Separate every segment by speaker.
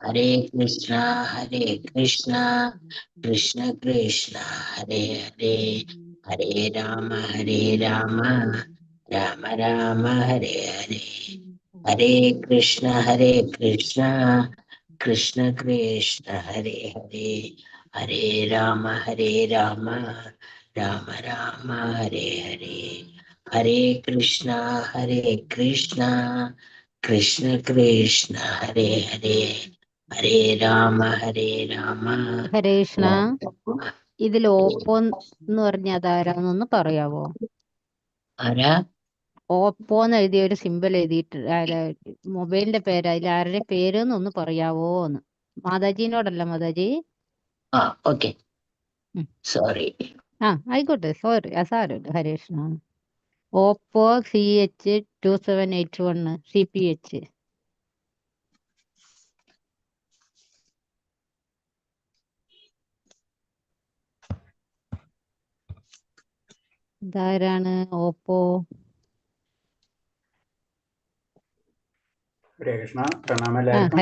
Speaker 1: Hare Krishna, Krishna Krishna, Hare Hare, Hare Rama, Rama Rama, Hare Hare. Hare Krishna, Krishna Krishna, Hare Hare, Hare Rama, Rama Rama, Hare Hare. Hare Krishna, Krishna Krishna, Hare Hare, Hare Rama,
Speaker 2: ഹരേഷ്ണ, ഇതിൽ Oppo എന്ന് പറഞ്ഞ അതാരാന്നൊന്ന് പറയാവോ?
Speaker 1: ആരാ?
Speaker 2: Oppo എന്ന് എഴുതിയ ഒരു simple എഴുതിയിട്ട് മൊബൈലിന്റെ പേര്, അതിൽ ആരുടെ പേര് എന്നൊന്ന് പറയാവോ എന്ന്. മാതാജിനോടല്ല മാതാജി.
Speaker 1: Okay, sorry.
Speaker 2: ആയിക്കോട്ടെ, സോറി, സാരമില്ല ഹരേഷ്ണ. Oppo CH2781 CPH. ഇതാരാണ് ഓപ്പോ?
Speaker 3: ഹരേ കൃഷ്ണ, പ്രണാമം എല്ലാവർക്കും.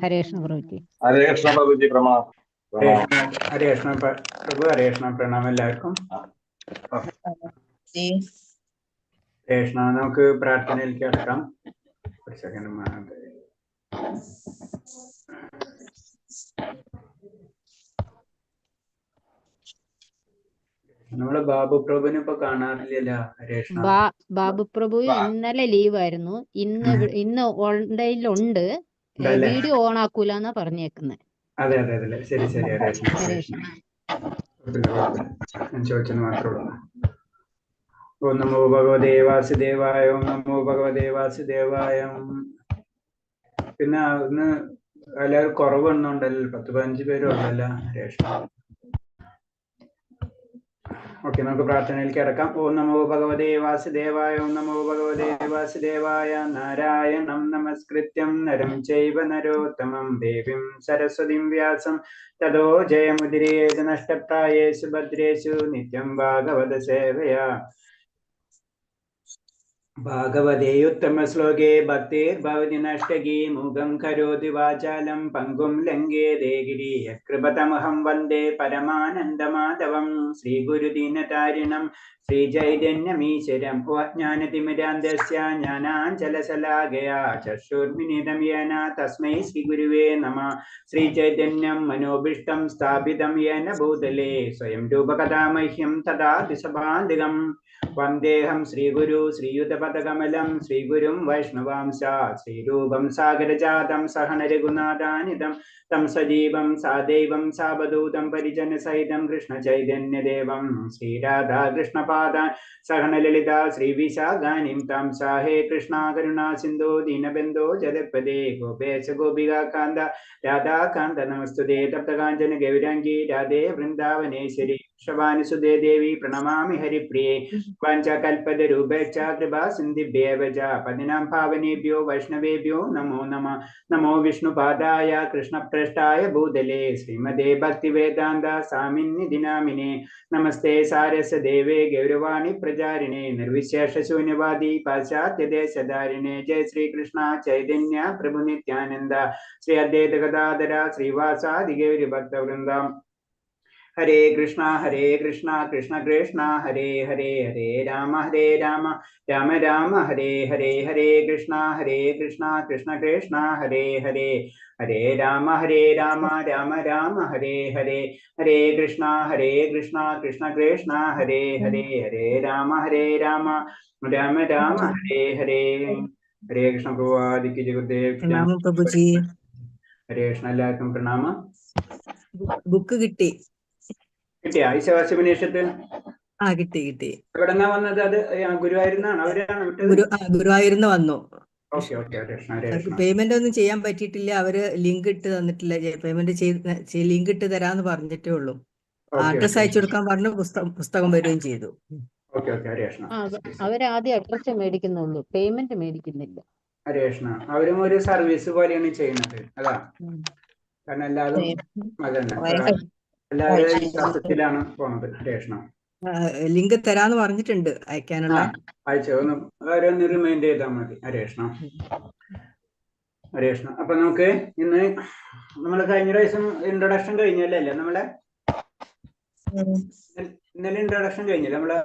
Speaker 2: ഹരേഷ്ണ പ്രഭുജി.
Speaker 4: ഹരേ കൃഷ്ണ പ്രഭുജി, പ്രണാമം.
Speaker 3: ഹരേ കൃഷ്ണ പ്രഭു, ഹരേ കൃഷ്ണ, പ്രണാമം എല്ലാവർക്കും. ഹരേ കൃഷ്ണ, നമുക്ക് പ്രാർത്ഥനയിലേക്ക് അടക്കാം. ഒരു സെക്കൻഡ്. നമ്മള് ബാബു പ്രഭുവിനെ ഇപ്പൊ കാണാറില്ലല്ലോ ഹരേഷ്ണ.
Speaker 2: ബാബു പ്രഭു ഇന്നലെ ലീവായിരുന്നു. ഇന്ന് ഓൺലൈനിലുണ്ട്. വീഡിയോ ഓൺ ആക്കൂലെന്നാ പറഞ്ഞേക്കുന്നത്.
Speaker 3: അതെ അതെ അതെ, ശരി ശരി ഹരേഷ്ണ. ഞാൻ ചോദിച്ചെന്ന് മാത്രമേ ഉള്ളൂ. ഓം നമോ ഭഗവതേ വാസുദേവായ, ഓം നമോ ഭഗവതേ വാസുദേവായ. പിന്നെ ഇന്ന് എല്ലാവരും കുറവൊന്നുണ്ടല്ലോ, 10-15 പേരും ഉണ്ടല്ലോ ഹരേഷ്ണ. ഓക്കെ, നമുക്ക് പ്രാർത്ഥനയിലേക്ക് കിടക്കാം. ഓം നമോ ഭഗവതേ വാസുദേവായ, ഓം നമോ ഭഗവതേ വാസുദേവായ. നാരായണം നമസ്കൃത്യം നരം ചൈവ നരോത്തമം ദേവീം സരസ്വതീം വ്യാസം തതോ ജയമുദിരേത് നഷ്ടപ്രായേഷു ഭദ്രേഷു നിത്യം ഭാഗവത സേവയാ. ഭാഗവതേയുത്തമ ശ്ലോകേ ഭക്തിർഭവതി നഷ്ടകീ മൂകം കരോതി വാചാലം പങ്കും ലംഘേതേ ഗിരിഃ കൃപതമഹം വന്ദേ പരമാനന്ദമാധവം. ശ്രീഗുരുദീനതാരിണം ശ്രീചൈതന്യമീശ്വരം അജ്ഞാനതിമിരാന്ധസ്യ ജ്ഞാനാഞ്ജലശലാകയാ ചക്ഷുർമിലിതം യേന തസ്മൈ ശ്രീഗുരുവേ നമഃ. ശ്രീചൈതന്യം മനോഭീഷ്ടം സ്ഥാപിതം യേന ഭൂതലേ സ്വയം രൂപകഥാ മഹ്യം ദദാതി സഭാന്തികം. വന്ദേഹം ശ്രീഗുരു ശ്രീയുതപദകമലം ശ്രീഗുരും വൈഷ്ണവാംശ ശ്രീരൂപം സാഗരജാതം സഹന രഘുനാഥാനിതം തം സജീവം സാദൈവം സാവധൂതം പരിജനസഹിതം കൃഷ്ണചൈതന്യദേവം ശ്രീരാധാകൃഷ്ണപാദാൻ സഹന ലളിത ശ്രീവിശാഖാനിം താം സാഹേ കൃഷ്ണ കരുണാ സിന്ധോ ദീനബന്ധോ ജലപദേ ഗോപേശ ഗോപികാന്ത രാധാകാന്ത നമസ്തുതേ. തപ്തകാഞ്ചന ഗൗരാംഗി രാധേ വൃന്ദാവനേശ്വരി ശവാനുസുതേ ദേവി പ്രണമാമി ഹരിപ്രിയേ. വാഞ്ചാകൽപതരൂപേച്ഛ കൃപാ സിന്ധിഭ്യേവ ച പതിനാം പാവനേഭ്യോ വൈഷ്ണവേഭ്യോ നമോ നമഃ. നമോ വിഷ്ണുപാദായ കൃഷ്ണപ്രേഷ്ഠായ ഭൂതലേ ശ്രീമദേ ഭക്തിവേദാന്ത സ്വാമിന്നിധി നാമിനേ. നമസ്തേ സാരസ്വദേവേ ഗൗരവാണി പ്രചാരിണേ നിർവിശേഷ ശൂന്യവാദി പാശ്ചാത്യദേശധാരിണേ. ജയ ശ്രീകൃഷ്ണ ചൈതന്യ പ്രഭു നിത്യാനന്ദ ശ്രീ അദ്വൈത ഗദാധര ശ്രീവാസാദി ഗൗരി ഭക്തവൃന്ദം. ഹരേ കൃഷ്ണ കൃഷ്ണ കൃഷ്ണ ഹരേ ഹരേ, ഹരേ രാമ രാമ രാമ ഹരേ ഹരേ. ഹരേ കൃഷ്ണ കൃഷ്ണ കൃഷ്ണ ഹരേ ഹരേ, ഹരേ രാമ രാമ രാമ ഹരേ ഹരേ. ഹരേ കൃഷ്ണ കൃഷ്ണ കൃഷ്ണ ഹരേ ഹരേ, ഹരേ രാമ രാമ രാമ ഹരേ ഹരേ. ഹരേ കൃഷ്ണ പ്രഭുവാദിക്ക് ജഗുദേവ്
Speaker 5: പ്രണാമം പ്രഭുജി.
Speaker 3: ഹരേ കൃഷ്ണ, എല്ലാവർക്കും പ്രണാമം.
Speaker 5: ബുക്ക്
Speaker 3: കിട്ടിയാ ഈശവാസ്യപനിഷത്ത്?
Speaker 5: കിട്ടി.
Speaker 3: എവിടെന്നാ വന്നത്? അത് ഗുരുവായൂരിന്നാണ്? അവരാണ് വിട്ടത്?
Speaker 5: ഗുരുവായൂരിന്ന് വന്നു.
Speaker 3: ഓക്കെ ഓക്കെ,
Speaker 5: പേയ്മെന്റ് ഒന്നും ചെയ്യാൻ പറ്റിയിട്ടില്ല. അവര് ലിങ്ക് ഇട്ട് തന്നിട്ടില്ല. പേയ്മെന്റ് ലിങ്ക് ഇട്ട് തരാന്ന് പറഞ്ഞിട്ടേ ഉള്ളൂ. അഡ്രസ് അയച്ചു കൊടുക്കാൻ പറഞ്ഞു. പുസ്തകം വരികയും ചെയ്തു.
Speaker 2: അവരാദ്യം അഡ്രസ് മേടിക്കുന്നുള്ളൂ, പേയ്മെന്റ് മേടിക്കുന്നില്ല.
Speaker 3: ഹരേഷ്ണ, അവരും ഒരു സർവീസ് പോലെയാണ് ചെയ്യുന്നത്. അതാ കാരണം എല്ലാതും എല്ലാവരും തത്വത്തിലാണ് പോണത്. ഹരേഷ്ണ,
Speaker 5: ലിങ്ക് തരാന്ന് പറഞ്ഞിട്ടുണ്ട് അയക്കാനുള്ള.
Speaker 3: അയച്ചൊന്ന് അവരൊന്ന് റിമൈൻഡ് ചെയ്താൽ മതി. ഹരേഷ്ണ. അപ്പൊ നമുക്ക് ഇന്ന് നമ്മൾ കഴിഞ്ഞ പ്രാവശ്യം ഇൻട്രൊഡക്ഷൻ കഴിഞ്ഞല്ലേ നമ്മളെ ഇന്നലെ ഇൻട്രൊഡക്ഷൻ കഴിഞ്ഞല്ലേ നമ്മള്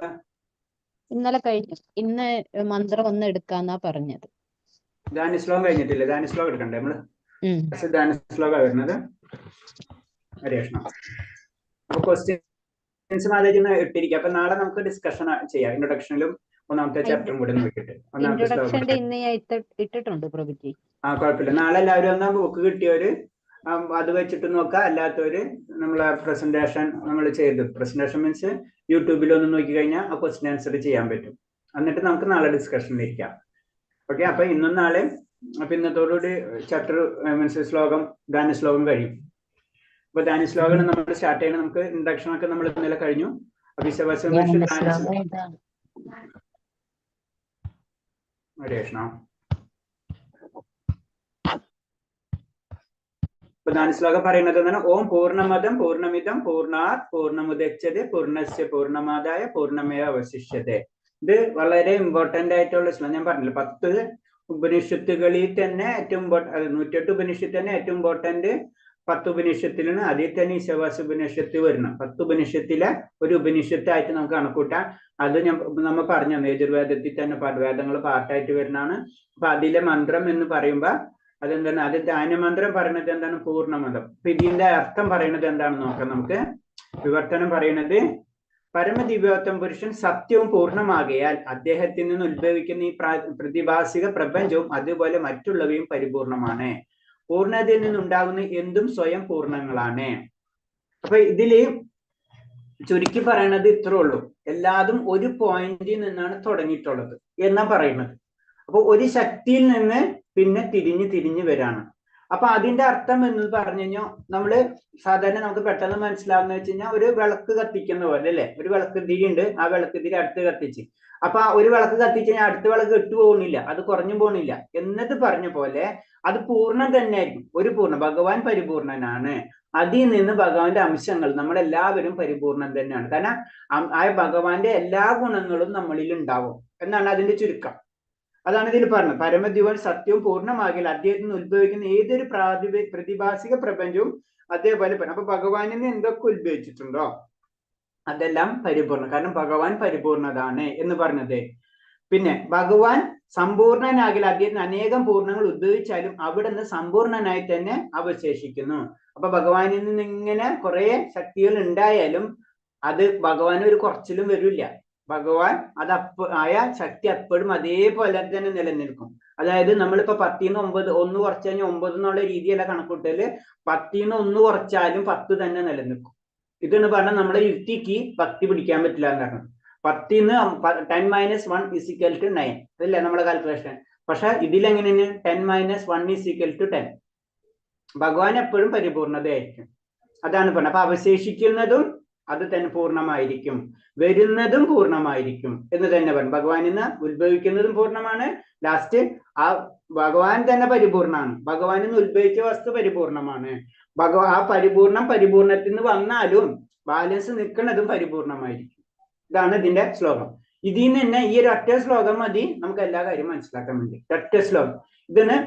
Speaker 2: ഇന്നലെ കഴിഞ്ഞു. ഇന്ന് മന്ത്രം ഒന്ന് എടുക്കാന്നാ പറഞ്ഞത്.
Speaker 3: ധ്യാന ശ്ലോകം കഴിഞ്ഞിട്ടില്ലേ? ധ്യാന ശ്ലോകം എടുക്കണ്ടേ നമ്മള്?
Speaker 2: ഉം.
Speaker 3: ധ്യാന ശ്ലോകം വരുന്നത് പരീക്ഷണം. അപ്പൊ ക്വസ്റ്റ്യൻസ് മാതാജി ഇട്ടിരിക്കുക. അപ്പൊ നാളെ നമുക്ക് ഡിസ്കഷൻ ചെയ്യാം. ഇൻട്രൊഡക്ഷനിലും ഒന്നാമത്തെ ചാപ്റ്ററും കൂടെ നോക്കിയിട്ട് ഒന്നാമത്തെ
Speaker 2: ഇൻട്രൊഡക്ഷന്റെ ഇന്ന് ഞാൻ ഇട്ടിട്ടുണ്ട് പ്രഭുജി.
Speaker 3: കുഴപ്പമില്ല. നാളെ എല്ലാവരും ഒന്ന് ബുക്ക് കിട്ടിയവര് അത് വെച്ചിട്ട് നോക്കാം. അല്ലാത്തവര് നമ്മളെ പ്രസന്റേഷൻ നമ്മൾ ചെയ്തു. പ്രസന്റേഷൻ മീൻസ് യൂട്യൂബിൽ ഒന്ന് നോക്കി കഴിഞ്ഞാൽ ആ ക്വസ്റ്റ്യൻ ആൻസർ ചെയ്യാൻ പറ്റും. എന്നിട്ട് നമുക്ക് നാളെ ഡിസ്കഷനിൽ ഇരിക്കാം. ഓക്കെ. അപ്പൊ ഇന്നും നാളെ അപ്പൊ ഇന്നത്തോടുകൂടി ചാപ്റ്റർ മീൻസ് ശ്ലോകം ധ്യാന ശ്ലോകം കഴിയും. അപ്പൊ ധ്യാന ശ്ലോകം നമ്മൾ സ്റ്റാർട്ട് ചെയ്യണം. നമുക്ക് ഇൻട്രൊഡക്ഷൻ ഒക്കെ നമ്മൾ ഇന്നലെ കഴിഞ്ഞു. ധ്യാന ശ്ലോകം പറയുന്നത് എന്താണ്? ഓം പൂർണ്ണമദം പൂർണ്ണമിദം പൂർണ്ണാത് പൂർണ്ണമുദച്യതേ പൂർണ്ണസ്യ പൂർണ്ണമാദായ പൂർണ്ണമേവ അവശിഷ്യതേ. ഇത് വളരെ ഇമ്പോർട്ടന്റ് ആയിട്ടുള്ള ശ്ലോകം. ഞാൻ പറഞ്ഞില്ല 10 ഉപനിഷത്തുകളിൽ തന്നെ ഏറ്റവും 108 ഉപനിഷത്ത് തന്നെ ഏറ്റവും ഇമ്പോർട്ടന്റ് 10 ഉപനിഷത്തിലാണ്. അതിൽ തന്നെ ഈശാവാസ ഉപനിഷത്ത് വരണം. 10 ഉപനിഷത്തിലെ ഒരു ഉപനിഷത്തായിട്ട് നമുക്ക് കണക്കൂട്ടാം. അത് നമ്മൾ പറഞ്ഞു യജുർവേദത്തിൽ തന്നെ വേദങ്ങൾ പാർട്ടായിട്ട് വരുന്നതാണ്. അപ്പൊ അതിലെ മന്ത്രം എന്ന് പറയുമ്പോ അതെന്താണ്? അത് ധ്യാനമന്ത്രം പറയുന്നത് എന്താണ്? പൂർണ്ണമതം. അപ്പൊ ഇതിന്റെ അർത്ഥം പറയുന്നത് എന്താണെന്ന് നോക്കാം നമുക്ക്. വിവർത്തനം പറയുന്നത് പരമദിവ്യോത്തം പുരുഷൻ സത്യവും പൂർണ്ണമാകയാൽ അദ്ദേഹത്തിൽ നിന്ന് ഉത്ഭവിക്കുന്ന ഈ പ്രതിഭാസിക പ്രപഞ്ചവും അതുപോലെ മറ്റുള്ളവയും പരിപൂർണമാണ്. പൂർണ്ണതയിൽ നിന്നുണ്ടാകുന്ന എന്തും സ്വയം പൂർണ്ണങ്ങളാണ്. അപ്പൊ ഇതില് ചുരുക്കി പറയണത് ഇത്രേ ഉള്ളൂ. എല്ലാതും ഒരു പോയിന്റിൽ നിന്നാണ് തുടങ്ങിയിട്ടുള്ളത് എന്നാ പറയുന്നത്. അപ്പൊ ഒരു ശക്തിയിൽ നിന്ന് പിന്നെ തിരിഞ്ഞ് വരാണ്. അപ്പൊ അതിന്റെ അർത്ഥം എന്ന് പറഞ്ഞു കഴിഞ്ഞാൽ നമ്മള് സാധാരണ നമുക്ക് പെട്ടെന്ന് മനസ്സിലാവുന്ന വെച്ച് കഴിഞ്ഞാൽ ഒരു വിളക്ക് കത്തിക്കുന്ന പോലെ അല്ലെ? ഒരു വിളക്ക് തിരി ഉണ്ട്, ആ വിളക്ക് തിരി അടുത്ത് കത്തിച്ച്. അപ്പൊ ആ ഒരു വിളക്ക് കത്തിച്ച് കഴിഞ്ഞാൽ അടുത്ത വിളക്ക് ഇട്ടു പോകുന്നില്ല, അത് കുറഞ്ഞു പോകുന്നില്ല എന്നത് പറഞ്ഞ പോലെ അത് പൂർണ്ണം തന്നെ ആയിരിക്കും. ഒരു പൂർണ്ണം, ഭഗവാൻ പരിപൂർണനാണ്. അതിൽ നിന്ന് ഭഗവാന്റെ അംശങ്ങൾ നമ്മളെല്ലാവരും പരിപൂർണം തന്നെയാണ്. കാരണം ആ ഭഗവാന്റെ എല്ലാ ഗുണങ്ങളും നമ്മളിൽ ഉണ്ടാവും എന്നാണ് അതിന്റെ ചുരുക്കം. അതാണ് ഇതിൽ പറഞ്ഞത്. പരമദിവൻ സത്യവും പൂർണ്ണമാകില്ല അദ്ദേഹത്തിൽ നിന്ന് ഉത്ഭവിക്കുന്ന ഏതൊരു പ്രതിഭാസിക പ്രപഞ്ചവും അതേപോലെ. അപ്പൊ ഭഗവാനിൽ നിന്ന് എന്തൊക്കെ ഉത്ഭവിച്ചിട്ടുണ്ടോ അതെല്ലാം പരിപൂർണം. കാരണം ഭഗവാൻ പരിപൂർണതാണ് എന്ന് പറഞ്ഞത്. പിന്നെ ഭഗവാൻ സമ്പൂർണനാകില്ല അദ്ദേഹത്തിന് അനേകം പൂർണ്ണങ്ങൾ ഉദ്ഭവിച്ചാലും അവിടെ നിന്ന് സമ്പൂർണനായി തന്നെ അവശേഷിക്കുന്നു. അപ്പൊ ഭഗവാനിൽ നിന്ന് ഇങ്ങനെ കുറെ ശക്തികൾ ഉണ്ടായാലും അത് ഭഗവാൻ ഒരു കുറച്ചിലും വരില്ല. ഭഗവാൻ അത് ആയ ശക്തി എപ്പോഴും അതേപോലെ തന്നെ നിലനിൽക്കും. അതായത് നമ്മളിപ്പോ 10-ന്ന് 9 1 കുറച്ച് കഴിഞ്ഞാൽ 9 എന്നുള്ള രീതിയല്ല കണക്കൂട്ടല്. 10-ന്ന് 1 കുറച്ചാലും 10 തന്നെ നിലനിൽക്കും. ഇതെന്ന് പറഞ്ഞാൽ നമ്മളെ യുക്തിക്ക് ഭക്തി പിടിക്കാൻ പറ്റില്ല എന്നാണ്. 10-ന്ന് 10 - 1 = 9 അതല്ലേ നമ്മളെ കാൽക്കുലേഷൻ. പക്ഷെ ഇതിലെങ്ങനെയാണ് 10 - 1 = 10. ഭഗവാൻ എപ്പോഴും പരിപൂർണതയായിരിക്കും. അതാണ് പറഞ്ഞത്. അപ്പൊ അവശേഷിക്കുന്നതും അത് തന്നെ പൂർണ്ണമായിരിക്കും, വരുന്നതും പൂർണ്ണമായിരിക്കും എന്ന് തന്നെ പറഞ്ഞു. ഭഗവാനിൽ നിന്ന് ഉത്ഭവിക്കുന്നതും പൂർണ്ണമാണ്. ലാസ്റ്റ് ആ ഭഗവാൻ തന്നെ പരിപൂർണമാണ്. ഭഗവാനിൽ നിന്ന് ഉത്ഭവിച്ച വസ്തു പരിപൂർണമാണ്. ആ പരിപൂർണത്തിൽ നിന്ന് വന്നാലും ബാലൻസ് നിൽക്കുന്നതും പരിപൂർണമായിരിക്കും. ഇതാണ് ഇതിന്റെ ശ്ലോകം. ഇതിൽ നിന്ന് തന്നെ ഈ ഒരു ഒറ്റ ശ്ലോകം മതി നമുക്ക് എല്ലാ കാര്യവും മനസ്സിലാക്കാൻ വേണ്ടി. ഒറ്റ ശ്ലോകം. ഇതിന്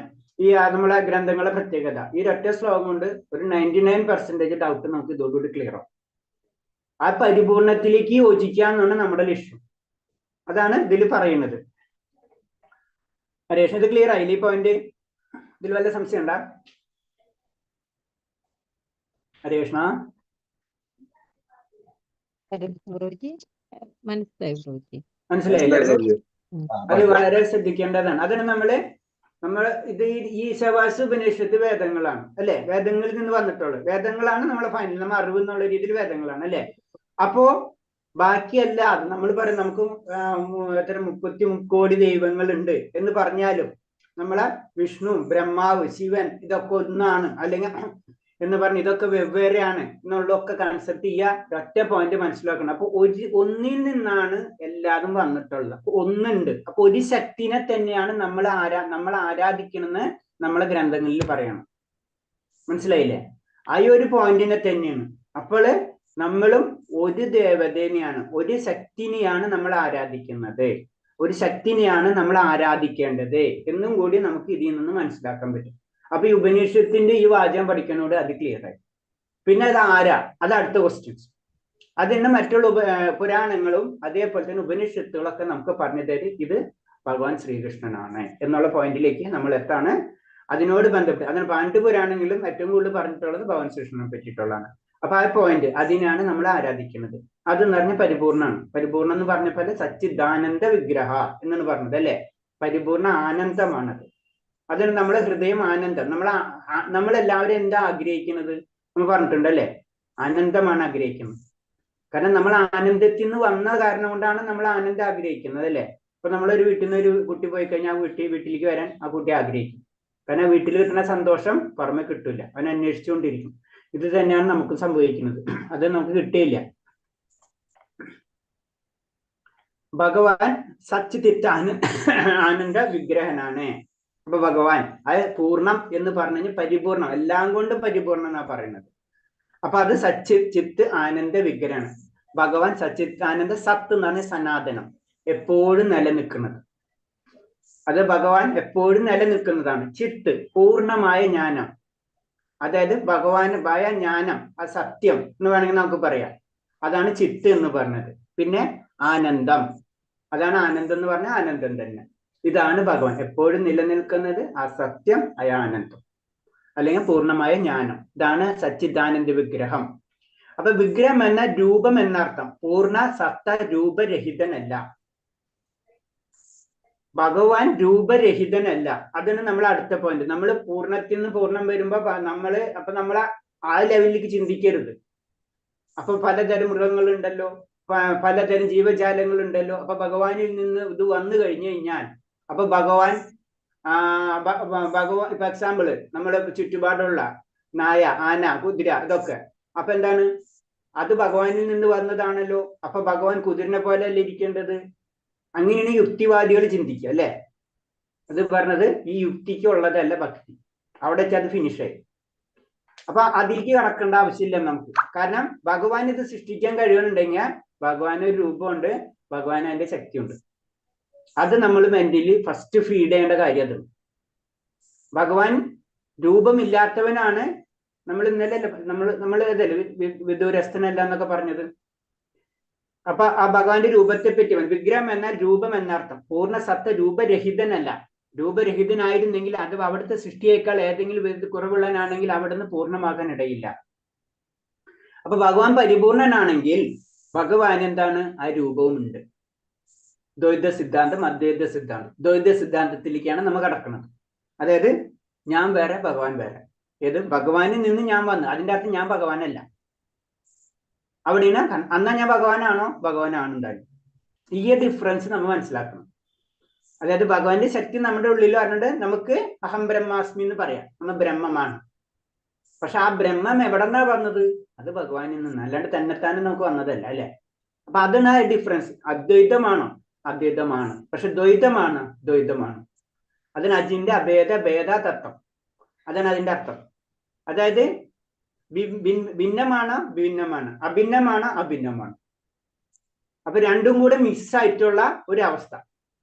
Speaker 3: ഈ നമ്മളെ ഗ്രന്ഥങ്ങളെ പ്രത്യേകത. ഈ ഒറ്റ ശ്ലോകം കൊണ്ട് ഒരു 99% ഡൗട്ട് നമുക്ക് ഇതോടുകൂടി ക്ലിയർ ആവും. ആ പരിപൂർണത്തിലേക്ക് യോജിക്കുക എന്നാണ് നമ്മുടെ ലക്ഷ്യം. അതാണ് ഇതിൽ പറയുന്നത്. ഹരേഷ്, ഇത് ക്ലിയർ ആയില്ലേ? ഈ പോയിന്റ് ഇതിൽ വല്ല സംശയം ഉണ്ടാ ഹരേഷ്ണ? മനസ്സിലായില്ലേ? അത് വളരെ ശ്രദ്ധിക്കേണ്ടതാണ്. അതിന് നമ്മൾ ഇത് ഈ ഈശാവാസ ഉപനിഷത്ത് വേദങ്ങളാണ് അല്ലെ? വേദങ്ങളിൽ നിന്ന് വന്നിട്ടുള്ളത് വേദങ്ങളാണ് നമ്മളെ ഫൈനൽ നമ്മൾ അറിവ് എന്നുള്ള രീതിയിൽ വേദങ്ങളാണ് അല്ലെ? അപ്പോ ബാക്കിയല്ല അത് നമ്മൾ പറയും നമുക്ക് 30 കോടി ദൈവങ്ങൾ ഉണ്ട് എന്ന് പറഞ്ഞാലും നമ്മളെ വിഷ്ണു, ബ്രഹ്മാവ്, ശിവൻ ഇതൊക്കെ ഒന്നാണ് അല്ലെങ്കിൽ എന്ന് പറഞ്ഞ് ഇതൊക്കെ വെവ്വേറെയാണ് എന്നുള്ളതൊക്കെ കൺസെപ്റ്റ് ചെയ്യുക. ഒറ്റ പോയിന്റ് മനസ്സിലാക്കണം. അപ്പൊ ഒന്നിൽ നിന്നാണ് എല്ലാതും വന്നിട്ടുള്ളത്. അപ്പൊ ഒന്നുണ്ട്. അപ്പൊ ഒരു ശക്തിനെ തന്നെയാണ് നമ്മൾ ആരാധിക്കണമെന്ന് നമ്മളെ ഗ്രന്ഥങ്ങളിൽ പറയണം. മനസ്സിലായില്ലേ? ആ ഒരു പോയിന്റിനെ തന്നെയാണ്. അപ്പോൾ നമ്മളും ഒരു ദേവതേനെയാണ്, ഒരു ശക്തിനെയാണ് നമ്മൾ ആരാധിക്കുന്നത്, ഒരു ശക്തിനെയാണ് നമ്മൾ ആരാധിക്കേണ്ടത് എന്നും കൂടി നമുക്ക് ഇതിൽ നിന്ന് മനസ്സിലാക്കാൻ പറ്റും. അപ്പൊ ഈ ഉപനിഷത്തിന്റെ ഈ വാചകം പഠിക്കുന്നതോട് അത് ക്ലിയർ ആയി. പിന്നെ അത് ആരാ, അത് അടുത്ത ക്വസ്റ്റ്യൻസ്. അതിന് മറ്റുള്ള പുരാണങ്ങളും അതേപോലെ തന്നെ ഉപനിഷത്തുകളൊക്കെ നമുക്ക് പറഞ്ഞു തരും ഇത് ഭഗവാൻ ശ്രീകൃഷ്ണനാണ് എന്നുള്ള പോയിന്റിലേക്ക് നമ്മൾ എത്താണ്. അതിനോട് ബന്ധപ്പെട്ട് അതിന് പാണ്ഡുപുരാണങ്ങളിലും ഏറ്റവും കൂടുതൽ പറഞ്ഞിട്ടുള്ളത് ഭഗവാൻ ശ്രീകൃഷ്ണനെ പറ്റിയിട്ടുള്ളതാണ്. അപ്പൊ ആ പോയിന്റ് അതിനാണ് നമ്മൾ ആരാധിക്കുന്നത്. അതെന്ന് പറഞ്ഞ പരിപൂർണ്ണമാണ്. പരിപൂർണം എന്ന് പറഞ്ഞ സച്ചിദാനന്ദ വിഗ്രഹ എന്നാണ് പറഞ്ഞത് അല്ലെ. പരിപൂർണ ആനന്ദമാണത്. അതിന് നമ്മളെ ഹൃദയം ആനന്ദം. നമ്മളെല്ലാവരും എന്താ ആഗ്രഹിക്കുന്നത് നമ്മൾ പറഞ്ഞിട്ടുണ്ട് അല്ലെ. ആനന്ദമാണ് ആഗ്രഹിക്കുന്നത്. കാരണം നമ്മൾ ആനന്ദത്തിൽ നിന്ന് വന്ന കാരണം കൊണ്ടാണ് നമ്മൾ ആനന്ദം ആഗ്രഹിക്കുന്നത് അല്ലെ. ഇപ്പൊ നമ്മളൊരു വീട്ടിൽ നിന്ന് ഒരു കുട്ടി പോയി കഴിഞ്ഞാൽ വീട്ടിലേക്ക് വരാൻ ആ കുട്ടി ആഗ്രഹിക്കും. കാരണം വീട്ടിൽ കിട്ടുന്ന സന്തോഷം പുറമെ കിട്ടില്ല, അവൻ അന്വേഷിച്ചുകൊണ്ടിരിക്കും. ഇത് തന്നെയാണ് നമുക്ക് സംഭവിക്കുന്നത്. അത് നമുക്ക് കിട്ടിയില്ല. ഭഗവാൻ സച്ചിദിത്ത ആനന്ദ വിഗ്രഹനാണ്. അപ്പൊ ഭഗവാൻ അത് പൂർണ്ണം എന്ന് പറഞ്ഞു കഴിഞ്ഞാൽ പരിപൂർണം, എല്ലാം കൊണ്ടും പരിപൂർണം എന്നാ പറയുന്നത്. അപ്പൊ അത് സച്ചിത് ആനന്ദ വിഗ്രഹമാണ്. ഭഗവാൻ സച്ചിത് ആനന്ദ സത്ത് എന്ന് പറഞ്ഞ സനാതനം, എപ്പോഴും നിലനിൽക്കുന്നത്. അത് ഭഗവാൻ എപ്പോഴും നിലനിൽക്കുന്നതാണ്. ചിത്ത് പൂർണ്ണമായ ജ്ഞാനം, അതായത് ഭഗവാനായ ജ്ഞാനം, ആ സത്യം എന്ന് വേണമെങ്കിൽ നമുക്ക് പറയാം. അതാണ് ചിത്ത് എന്ന് പറഞ്ഞത്. പിന്നെ ആനന്ദം, അതാണ് ആനന്ദം എന്ന് പറഞ്ഞാൽ ആനന്ദം തന്നെ. ഇതാണ് ഭഗവാൻ എപ്പോഴും നിലനിൽക്കുന്നത്, ആ സത്യം, ആ ആനന്ദം അല്ലെങ്കിൽ പൂർണ്ണമായ ജ്ഞാനം. ഇതാണ് സച്ചിദാനന്ദ വിഗ്രഹം. അപ്പൊ വിഗ്രഹം എന്ന രൂപം എന്നർത്ഥം. പൂർണ്ണ സത്ത രൂപരഹിതനല്ല. ഭഗവാൻ രൂപരഹിതനല്ല. അതിന് നമ്മൾ അടുത്ത പോയിന്റ്. നമ്മൾ പൂർണ്ണത്തിൽ നിന്ന് പൂർണ്ണം വരുമ്പോ നമ്മൾ ആ ലെവലിലേക്ക് ചിന്തിക്കരുത്. അപ്പൊ പലതരം മൃഗങ്ങളുണ്ടല്ലോ, പലതരം ജീവജാലങ്ങളുണ്ടല്ലോ. അപ്പൊ ഭഗവാനിൽ നിന്ന് ഇത് വന്നു കഴിഞ്ഞു കഴിഞ്ഞാൽ അപ്പൊ ഭഗവാൻ ഇപ്പൊ എക്സാമ്പിള് നമ്മുടെ ചുറ്റുപാടുള്ള നായ, ആന, കുതിര ഇതൊക്കെ അപ്പൊ എന്താണ്, അത് ഭഗവാനിൽ നിന്ന് വന്നതാണല്ലോ. അപ്പൊ ഭഗവാൻ കുതിരനെ പോലെ അല്ലേ ഇരിക്കേണ്ടത്? അങ്ങനെയാണ് യുക്തിവാദികൾ ചിന്തിക്കുക അല്ലെ. അത് പറഞ്ഞത് ഈ യുക്തിക്ക് ഉള്ളതല്ല ഭക്തി. അവിടെ വെച്ച് അത് ഫിനിഷായി. അപ്പൊ അതിലേക്ക് കടക്കേണ്ട ആവശ്യമില്ല നമുക്ക്. കാരണം ഭഗവാൻ ഇത് സൃഷ്ടിക്കാൻ കഴിയുന്നുണ്ടെങ്കിൽ ഭഗവാൻ ഒരു രൂപമുണ്ട്, ഭഗവാൻ അതിന്റെ ശക്തിയുണ്ട്. അത് നമ്മൾ മെന്റലി ഫസ്റ്റ് ഫീഡ് ചെയ്യേണ്ട കാര്യം അത്. ഭഗവാൻ രൂപമില്ലാത്തവനാണ്. നമ്മൾ ഇന്നലെ നമ്മൾ അതല്ലേ വിദൂരസ്ഥനല്ല എന്നൊക്കെ പറഞ്ഞത്. അപ്പൊ ആ ഭഗവാന്റെ രൂപത്തെ പറ്റി വിഗ്രഹം എന്നാൽ രൂപം എന്നർത്ഥം. പൂർണ്ണ സത്ത രൂപരഹിതനല്ല. രൂപരഹിതനായിരുന്നെങ്കിൽ അത് അവിടുത്തെ സൃഷ്ടിയേക്കാൾ ഏതെങ്കിലും വിധത്തിൽ കുറവുള്ളവനാണെങ്കിൽ അവിടുന്ന് പൂർണ്ണമാകാൻ ഇടയില്ല. അപ്പൊ ഭഗവാൻ പരിപൂർണനാണെങ്കിൽ ഭഗവാൻ എന്താണ്, ആ രൂപവും ഉണ്ട്. ദ്വൈത സിദ്ധാന്തം, അദ്വൈത സിദ്ധാന്തം. ദ്വൈത സിദ്ധാന്തത്തിലേക്കാണ് നമ്മൾ കടക്കുന്നത്. അതായത് ഞാൻ വേറെ, ഭഗവാൻ വേറെ. ഏത് ഭഗവാനിൽ നിന്ന് ഞാൻ വന്നു, അതിൻ്റെ അർത്ഥം ഞാൻ ഭഗവാനല്ല. അവിടെയാണ് അന്നാ ഞാൻ ഭഗവാനാണോ, ഭഗവാനാണ് ഉണ്ടായിരുന്നു. ഈ ഡിഫറൻസ് നമ്മൾ മനസ്സിലാക്കണം. അതായത് ഭഗവാന്റെ ശക്തി നമ്മുടെ ഉള്ളിൽ പറഞ്ഞിട്ട് നമുക്ക് അഹം ബ്രഹ്മാസ്മി എന്ന് പറയാം, നമ്മൾ ബ്രഹ്മമാണ്. പക്ഷെ ആ ബ്രഹ്മം എവിടെന്നാ വന്നത്? അത് ഭഗവാനിൽ നിന്ന്, അല്ലാണ്ട് തന്നെത്താനും നമുക്ക് വന്നതല്ല അല്ലെ. അപ്പൊ അതാണ് ആ ഡിഫറൻസ്. അദ്വൈതമാണോ? അദ്വൈതമാണ്. പക്ഷെ ദ്വൈതമാണ്, ദ്വൈതമാണ്. അതിന് അജിന്റെ അഭേദ ഭേദ തത്വം, അതാണ് അതിന്റെ അർത്ഥം. അതായത് ഭിന്നമാണ്, ഭിന്നമാണ്, അഭിന്നമാണ്, അഭിന്നമാണ്. അപ്പൊ രണ്ടും കൂടെ മിക്സ് ആയിട്ടുള്ള ഒരു അവസ്ഥ.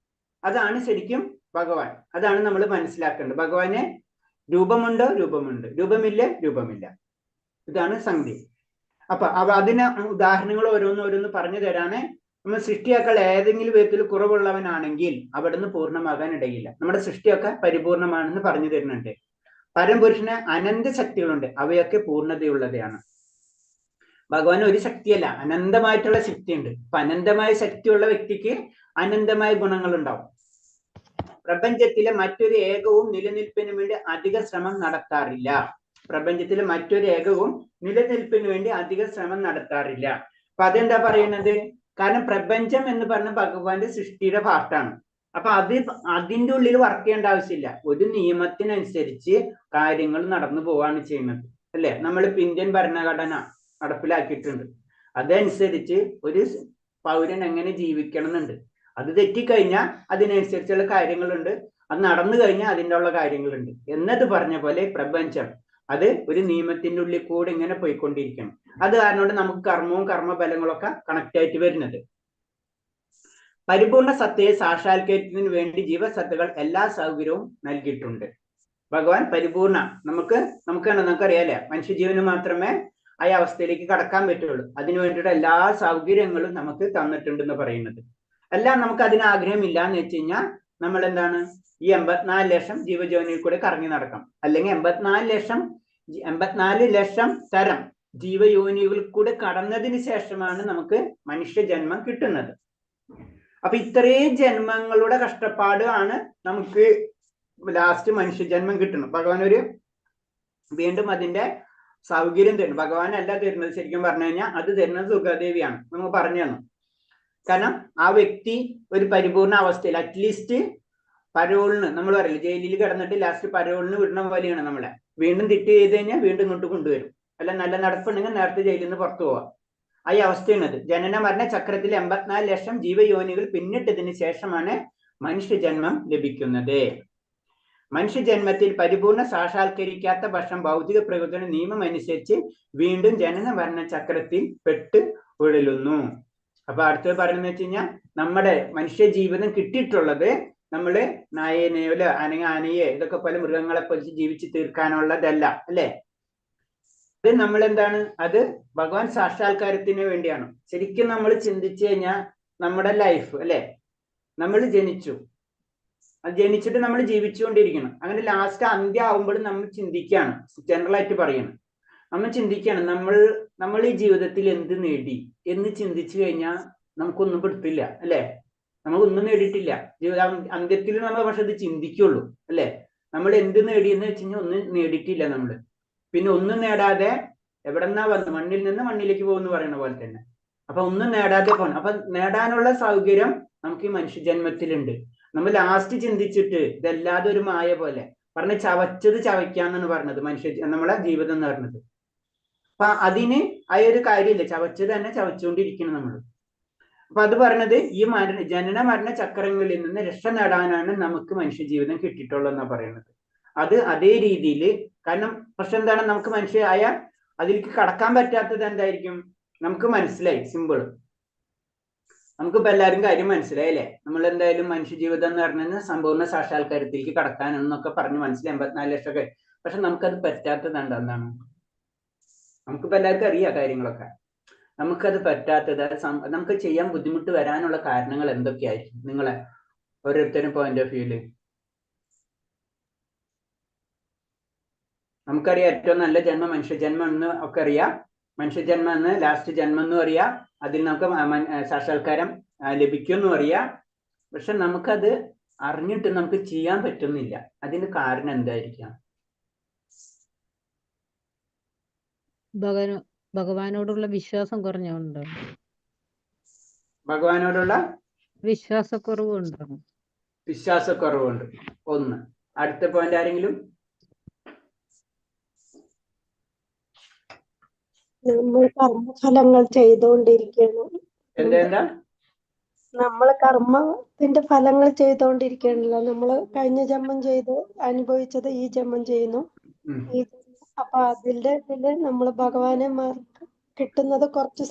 Speaker 3: അതാണ് ശരിക്കും ഭഗവാൻ. അതാണ് നമ്മൾ മനസ്സിലാക്കേണ്ടത്. ഭഗവാന് രൂപമുണ്ടോ? രൂപമുണ്ട്. രൂപമില്ല? രൂപമില്ല. ഇതാണ് സംഗതി. അപ്പൊ അതിന് ഉദാഹരണങ്ങൾ ഓരോന്ന് പറഞ്ഞു തരാണ്. നമ്മൾ സൃഷ്ടിയേക്കാൾ ഏതെങ്കിലും വിധത്തിൽ കുറവുള്ളവനാണെങ്കിൽ അവിടുന്ന് പൂർണ്ണമാകാൻ ഇടയില്ല. നമ്മുടെ സൃഷ്ടിയൊക്കെ പരിപൂർണമാണെന്ന് പറഞ്ഞു തരുന്നുണ്ട്. പരംപുരുഷന് അനന്ത ശക്തികളുണ്ട്, അവയൊക്കെ പൂർണ്ണതയുള്ളതാണ്. ഭഗവാൻ ഒരു ശക്തിയല്ല, അനന്തമായിട്ടുള്ള ശക്തിയുണ്ട്. അപ്പൊ അനന്തമായ ശക്തിയുള്ള വ്യക്തിക്ക് അനന്തമായ ഗുണങ്ങൾ ഉണ്ടാവും. പ്രപഞ്ചത്തിലെ മറ്റൊരു ഏകവും നിലനിൽപ്പിന് വേണ്ടി അധിക ശ്രമം നടത്താറില്ല. പ്രപഞ്ചത്തിലെ മറ്റൊരു ഏകവും നിലനിൽപ്പിന് വേണ്ടി അധിക ശ്രമം നടത്താറില്ല. അപ്പൊ അതെന്താ പറയുന്നത്? കാരണം പ്രപഞ്ചം എന്ന് പറഞ്ഞ ഭഗവാന്റെ സൃഷ്ടിയുടെ പാർട്ടാണ്. അപ്പൊ അതിൻ്റെ ഉള്ളിൽ വർക്ക് ചെയ്യേണ്ട ആവശ്യമില്ല. ഒരു നിയമത്തിനനുസരിച്ച് കാര്യങ്ങൾ നടന്നു പോവാണ് ചെയ്യുന്നത് അല്ലെ. നമ്മളിപ്പോ ഇന്ത്യൻ ഭരണഘടന നടപ്പിലാക്കിയിട്ടുണ്ട്. അതനുസരിച്ച് ഒരു പൗരൻ എങ്ങനെ ജീവിക്കണം എന്നുണ്ട്. അത് തെറ്റിക്കഴിഞ്ഞാൽ അതിനനുസരിച്ചുള്ള കാര്യങ്ങളുണ്ട്. അത് നടന്നു കഴിഞ്ഞാൽ അതിൻ്റെ ഉള്ള കാര്യങ്ങളുണ്ട്. എന്നത് പറഞ്ഞ പോലെ പ്രപഞ്ചം അത് ഒരു നിയമത്തിന്റെ ഉള്ളിൽ കൂടെ ഇങ്ങനെ പോയിക്കൊണ്ടിരിക്കണം. അത് കാരണം നമുക്ക് കർമ്മവും കർമ്മഫലങ്ങളൊക്കെ കണക്ട് ആയിട്ട് വരുന്നത്. പരിപൂർണ സത്തയെ സാക്ഷാത്കരിക്കുന്നതിന് വേണ്ടി ജീവസത്തകൾ എല്ലാ സൗകര്യവും നൽകിയിട്ടുണ്ട്. ഭഗവാൻ പരിപൂർണ നമുക്കറിയാലേ മനുഷ്യജീവന് മാത്രമേ ആ അവസ്ഥയിലേക്ക് കടക്കാൻ പറ്റുള്ളൂ. അതിനു വേണ്ടിയിട്ട് എല്ലാ സൗകര്യങ്ങളും നമുക്ക് തന്നിട്ടുണ്ടെന്ന് പറയുന്നത്. എല്ലാം നമുക്ക് അതിന് ആഗ്രഹമില്ല എന്ന് വെച്ച് കഴിഞ്ഞാൽ നമ്മൾ എന്താണ് ഈ 84 ലക്ഷം ജീവജീവനിൽ കൂടെ കറങ്ങി നടക്കാം. അല്ലെങ്കിൽ 84 ലക്ഷം തരം ജീവയോനികളിൽ കൂടെ കടന്നതിന് ശേഷമാണ് നമുക്ക് മനുഷ്യജന്മം കിട്ടുന്നത്. അപ്പൊ ഇത്രയും ജന്മങ്ങളുടെ കഷ്ടപ്പാട് ആണ് നമുക്ക് ലാസ്റ്റ് മനുഷ്യജന്മം കിട്ടുന്നത്. ഭഗവാൻ വീണ്ടും അതിന്റെ സൗകര്യം തരുന്നു. ഭഗവാനല്ല തരുന്നത്, ശരിക്കും പറഞ്ഞു കഴിഞ്ഞാൽ അത് തരുന്നത് സുഖദേവിയാണ്. നമുക്ക് പറഞ്ഞു തന്നു. കാരണം ആ വ്യക്തി ഒരു പരിപൂർണ അവസ്ഥയിൽ അറ്റ്ലീസ്റ്റ് പരോളിന്, നമ്മൾ പറയില്ല ജയിലിൽ കിടന്നിട്ട് ലാസ്റ്റ് പരോളിന് വിടുന്ന പോലെയാണ് നമ്മളെ. വീണ്ടും തെറ്റ് ചെയ്ത് കഴിഞ്ഞാൽ വീണ്ടും ഇങ്ങോട്ട് കൊണ്ടുവരും. അല്ല നല്ല നടപ്പുണ്ടെങ്കിൽ നേരത്തെ ജയിലിൽ നിന്ന് പുറത്തു പോവാം. ആ അവസ്ഥയാണത്. ജനന മരണ ചക്രത്തിൽ 84 ലക്ഷം ജീവയോനികൾ പിന്നിട്ടതിന് ശേഷമാണ് മനുഷ്യജന്മം ലഭിക്കുന്നത്. മനുഷ്യജന്മത്തിൽ പരിപൂർണ സാക്ഷാത്കരിക്കാത്ത പക്ഷം ഭൗതിക പ്രകൃതിയുടെ നിയമം അനുസരിച്ച് വീണ്ടും ജനന മരണ ചക്രത്തിൽ പെട്ട് ഉഴലുന്നു. അപ്പൊ അടുത്തത് പറയുന്നത് വെച്ച് കഴിഞ്ഞാൽ നമ്മുടെ മനുഷ്യ ജീവിതം കിട്ടിയിട്ടുള്ളത് നമ്മള് നായനെയോ അല്ലെങ്കിൽ ആനയെ ഇതൊക്കെ പോലെ മൃഗങ്ങളെ പോലെ ജീവിച്ച് തീർക്കാനുള്ളതല്ല, അല്ലെ? അത് നമ്മൾ എന്താണ്, അത് ഭഗവാൻ സാക്ഷാത്കാരത്തിന് വേണ്ടിയാണ്. ശരിക്കും നമ്മൾ ചിന്തിച്ചു കഴിഞ്ഞാൽ നമ്മുടെ ലൈഫ്, അല്ലെ, നമ്മൾ ജനിച്ചു, അത് ജനിച്ചിട്ട് നമ്മൾ ജീവിച്ചുകൊണ്ടിരിക്കണം. അങ്ങനെ ലാസ്റ്റ് അന്ത്യം ആവുമ്പോഴും നമ്മൾ ചിന്തിക്കുകയാണ്, ജനറൽ ആയിട്ട് പറയണം, നമ്മൾ ചിന്തിക്കുകയാണ് നമ്മൾ ഈ ജീവിതത്തിൽ എന്ത് നേടി എന്ന് ചിന്തിച്ചു കഴിഞ്ഞാൽ നമുക്കൊന്നും പെടുത്തില്ല, അല്ലെ? നമുക്കൊന്നും നേടിയിട്ടില്ല ജീവിത അന്ത്യത്തിൽ നമ്മൾ പക്ഷെ അത് ചിന്തിക്കുള്ളൂ, അല്ലെ? നമ്മൾ എന്ത് നേടിയെന്ന് വെച്ച് കഴിഞ്ഞാൽ ഒന്നും നേടിയിട്ടില്ല നമ്മള്. പിന്നെ ഒന്നും നേടാതെ എവിടെന്നാ വന്ന് മണ്ണിൽ നിന്ന് മണ്ണിലേക്ക് പോകുന്നു പറയുന്ന പോലെ തന്നെ. അപ്പൊ ഒന്നും നേടാതെ പോകണം. അപ്പൊ നേടാനുള്ള സൗകര്യം നമുക്ക് ഈ മനുഷ്യജന്മത്തിലുണ്ട്. നമ്മൾ ലാസ്റ്റ് ചിന്തിച്ചിട്ട് ഇതല്ലാതെ ഒരു മായ പോലെ പറഞ്ഞ ചവച്ചത് ചവയ്ക്കാന്നാണ് പറഞ്ഞത് നമ്മളെ ജീവിതം എന്ന് പറഞ്ഞത്. അപ്പൊ അതിന് ആ ഒരു കാര്യമില്ല, ചവച്ചത് തന്നെ ചവച്ചുകൊണ്ടിരിക്കണം നമ്മൾ. അപ്പൊ അത് പറഞ്ഞത് ഈ ജനന മരണ ചക്രങ്ങളിൽ നിന്ന് രക്ഷ നേടാനാണ് നമുക്ക് മനുഷ്യജീവിതം കിട്ടിയിട്ടുള്ളതെന്നാണ് പറയുന്നത്. അത് അതേ രീതിയിൽ, കാരണം പക്ഷെ എന്താണ്, നമുക്ക് മനുഷ്യരായ അതിലേക്ക് കടക്കാൻ പറ്റാത്തത് എന്തായിരിക്കും? നമുക്ക് മനസ്സിലായി, സിമ്പിള്. നമുക്കിപ്പോ എല്ലാവരും കാര്യം മനസ്സിലായി, അല്ലെ? നമ്മൾ എന്തായാലും മനുഷ്യജീവിതം എന്ന് പറഞ്ഞാൽ സമ്പൂർണ്ണ സാക്ഷാത്കാരത്തിലേക്ക് കടക്കാനെന്നൊക്കെ പറഞ്ഞ് മനസ്സിലായി 84 ലക്ഷമൊക്കെ. പക്ഷെ നമുക്കത് പറ്റാത്തത് എന്താണ്? നമുക്കിപ്പോ എല്ലാവർക്കും അറിയാം കാര്യങ്ങളൊക്കെ. നമുക്കത് പറ്റാത്തത്, നമുക്ക് ചെയ്യാൻ ബുദ്ധിമുട്ട് വരാനുള്ള കാരണങ്ങൾ എന്തൊക്കെയായിരിക്കും നിങ്ങളെ ഓരോരുത്തരും പോയിന്റ് ഓഫ് വ്യൂല്? നമുക്കറിയാം ഏറ്റവും നല്ല ജന്മം മനുഷ്യജന്മം എന്ന് ഒക്കെ അറിയാം. മനുഷ്യജന്മം എന്ന് ലാസ്റ്റ് ജന്മം എന്നും അറിയാം. അതിൽ നമുക്ക് സാക്ഷാത്കാരം ലഭിക്കുമെന്നും അറിയാം. പക്ഷെ നമുക്കത് അറിഞ്ഞിട്ട് നമുക്ക് ചെയ്യാൻ പറ്റുന്നില്ല. അതിന് കാരണം എന്തായിരിക്കാം?
Speaker 2: ഭഗവാനോടുള്ള വിശ്വാസം കുറഞ്ഞുണ്ടോ?
Speaker 3: ഭഗവാനോടുള്ള
Speaker 2: വിശ്വാസക്കുറവുണ്ടോ?
Speaker 3: വിശ്വാസക്കുറവുണ്ട് ഒന്ന്. അടുത്ത പോയിന്റ് ആരെങ്കിലും?
Speaker 6: നമ്മൾ കർമ്മഫലങ്ങൾ ചെയ്തുകൊണ്ടിരിക്കണം.
Speaker 3: എന്താ
Speaker 6: നമ്മൾ കർമ്മത്തിന്റെ ഫലങ്ങൾ ചെയ്തുകൊണ്ടിരിക്കണല്ലോ. നമ്മള് കഴിഞ്ഞ ജന്മം ചെയ്ത് അനുഭവിച്ചത് ഈ ജന്മം ചെയ്യുന്നു. അപ്പൊ അതിന്റെ ഇതില് നമ്മള് ഭഗവാനെ കിട്ടുന്നത് കുറച്ച്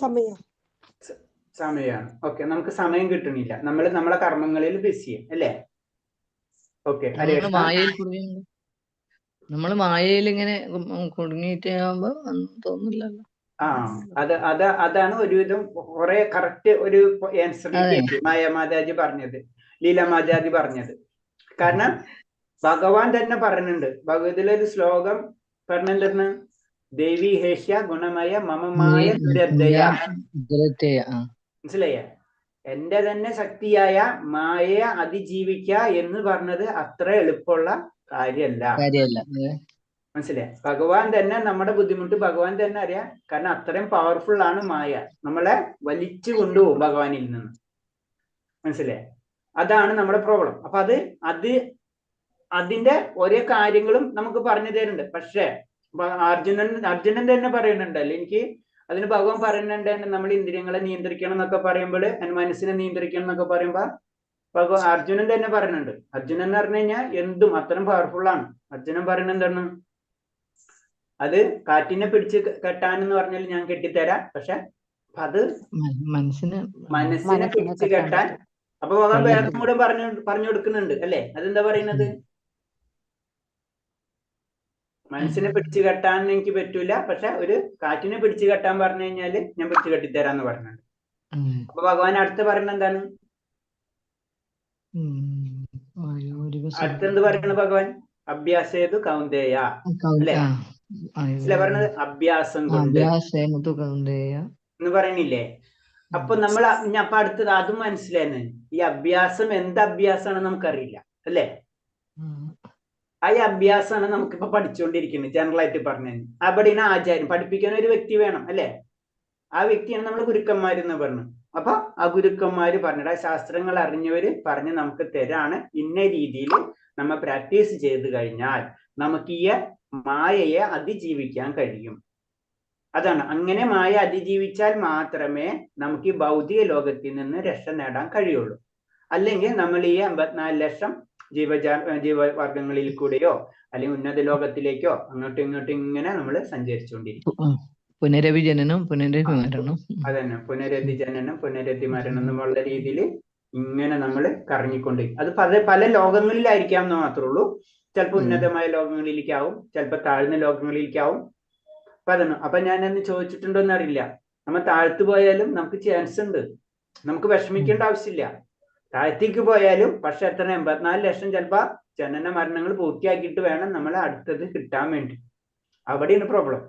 Speaker 6: സമയമാണ്.
Speaker 3: ഓക്കെ, നമുക്ക് സമയം കിട്ടണില്ല. നമ്മളെ കർമ്മങ്ങളിൽ ബിസി, അല്ലേ? ഓക്കെ,
Speaker 7: നമ്മള് മായയിൽ ഇങ്ങനെ കുടുങ്ങിയിട്ട് തോന്നില്ലല്ലോ.
Speaker 3: അതാണ് ഒരുവിധം കുറെ കറക്റ്റ് ഒരു ആൻസർ മാതാജി പറഞ്ഞത്, ലീല മാതാജി പറഞ്ഞത്. കാരണം ഭഗവാൻ തന്നെ പറഞ്ഞിട്ടുണ്ട്. ഭഗവതിലൊരു ശ്ലോകം പറഞ്ഞെന്താണ്? ദേവി ഹേഷ്യ ഗുണമയ മമമായ ദുരന്തയ. മനസ്സിലായ? എന്റെ തന്നെ ശക്തിയായ മായയെ അതിജീവിക്ക എന്ന് പറഞ്ഞത് അത്ര എളുപ്പമുള്ള കാര്യമല്ല. മനസ്സിലായി? ഭഗവാൻ തന്നെ നമ്മുടെ ബുദ്ധിമുട്ട് ഭഗവാൻ തന്നെ അറിയാം. കാരണം അത്രയും പവർഫുൾ ആണ് മായ. നമ്മളെ വലിച്ചു കൊണ്ടുപോകും ഭഗവാനിൽ നിന്ന്. മനസ്സിലായി? അതാണ് നമ്മുടെ പ്രോബ്ലം. അപ്പൊ അതിന്റെ ഓരോ കാര്യങ്ങളും നമുക്ക് പറഞ്ഞു തരുന്നുണ്ട്. പക്ഷെ അർജുനൻ തന്നെ പറയുന്നുണ്ടല്ലോ, എനിക്ക് അതിന് ഭഗവാൻ പറയുന്നുണ്ട്, നമ്മൾ ഇന്ദ്രിയങ്ങളെ നിയന്ത്രിക്കണം എന്നൊക്കെ പറയുമ്പോൾ, മനസ്സിനെ നിയന്ത്രിക്കണം എന്നൊക്കെ പറയുമ്പോ അർജുനൻ തന്നെ പറയുന്നുണ്ട്. അർജുനൻ എന്ന് പറഞ്ഞു കഴിഞ്ഞാൽ എന്തും അത്രയും പവർഫുൾ ആണ്. അർജുനൻ പറയുന്നത് എന്താണ്? അത് കാറ്റിനെ പിടിച്ച് കെട്ടാനെന്ന് പറഞ്ഞാൽ ഞാൻ കെട്ടിത്തരാം, പക്ഷെ അത് മനസ്സിനെ പിടിച്ച് കെട്ടാൻ അപ്പൊ ഭഗവാൻ വേറെ കൂടെ പറഞ്ഞു കൊടുക്കുന്നുണ്ട്, അല്ലെ? അതെന്താ പറയുന്നത്? മനസ്സിനെ പിടിച്ചു കെട്ടാൻ എനിക്ക് പറ്റൂല, പക്ഷെ ഒരു കാറ്റിനെ പിടിച്ചു കെട്ടാൻ പറഞ്ഞു കഴിഞ്ഞാല് ഞാൻ പിടിച്ചു കെട്ടിത്തരാന്ന് പറഞ്ഞിട്ടുണ്ട്. അപ്പൊ ഭഗവാൻ അടുത്ത് പറയുന്നത് എന്താണ്? അടുത്തെന്ത് പറയണ ഭഗവാൻ? അഭ്യാസേതു കൗന്ദേയ അല്ലെ? അല്ലെ പറഞ്ഞത്? അഭ്യാസം കൊണ്ട് എന്ന് പറയണില്ലേ? അപ്പൊ നമ്മൾ അപ്പൊ അടുത്തത് അതും മനസ്സിലായിരുന്നു. ഈ അഭ്യാസം എന്ത് അഭ്യാസമാണെന്ന് നമുക്കറിയില്ല അല്ലേ? ആ ഈ അഭ്യാസമാണ് നമുക്കിപ്പോ പഠിച്ചുകൊണ്ടിരിക്കുന്നത്. ജനറൽ ആയിട്ട് പറഞ്ഞു അവിടെയാണ് ആചാര്യം. പഠിപ്പിക്കാൻ ഒരു വ്യക്തി വേണം അല്ലെ? ആ വ്യക്തിയാണ് നമ്മൾ ഗുരുക്കന്മാരെന്ന് പറഞ്ഞു. അപ്പൊ ആ ഗുരുക്കന്മാര് പറഞ്ഞിട്ട് ശാസ്ത്രങ്ങൾ അറിഞ്ഞവര് പറഞ്ഞ് നമുക്ക് തരാണ്. ഇന്ന രീതിയിൽ നമ്മൾ പ്രാക്ടീസ് ചെയ്ത് കഴിഞ്ഞാൽ നമുക്ക് ഈ മായയെ അതിജീവിക്കാൻ കഴിയും. അതാണ്. അങ്ങനെ മായ അതിജീവിച്ചാൽ മാത്രമേ നമുക്ക് ഈ ഭൗതിക ലോകത്തിൽ നിന്ന് രക്ഷ നേടാൻ കഴിയുള്ളൂ. അല്ലെങ്കിൽ നമ്മൾ ഈ 54 ലക്ഷം ജീവവർഗങ്ങളിൽ കൂടെയോ അല്ലെങ്കിൽ ഉന്നത ലോകത്തിലേക്കോ അങ്ങോട്ടും ഇങ്ങോട്ടും ഇങ്ങനെ നമ്മൾ സഞ്ചരിച്ചുകൊണ്ടിരിക്കും.
Speaker 7: പുനരവി ജനനം പുനരവി മരണം.
Speaker 3: അതന്നെ, പുനരധി ജനനം പുനരധി മരണം എന്നുള്ള രീതിയിൽ ഇങ്ങനെ നമ്മൾ കറങ്ങിക്കൊണ്ടിരിക്കും. അത് പല ലോകങ്ങളിലായിരിക്കാം എന്ന് മാത്രമേ ഉള്ളൂ. ചിലപ്പോൾ ഉന്നതമായ ലോകങ്ങളിലേക്കാവും, ചിലപ്പോൾ താഴ്ന്ന ലോകങ്ങളിലേക്കാവും. അപ്പൊ അതാണ്. അപ്പൊ ഞാനന്ന് ചോദിച്ചിട്ടുണ്ടോന്ന് അറിയില്ല. നമ്മൾ താഴ്ത്തു പോയാലും നമുക്ക് ചാൻസ് ഉണ്ട്, നമുക്ക് വിഷമിക്കേണ്ട ആവശ്യമില്ല. താഴ്ത്തേക്ക് പോയാലും പക്ഷെ എത്ര 84 ലക്ഷം ചിലപ്പോ ജനന മരണങ്ങൾ പൂർത്തിയാക്കിയിട്ട് വേണം നമ്മളെ അടുത്തത് കിട്ടാൻ വേണ്ടി. അവിടെയാണ് പ്രോബ്ലം.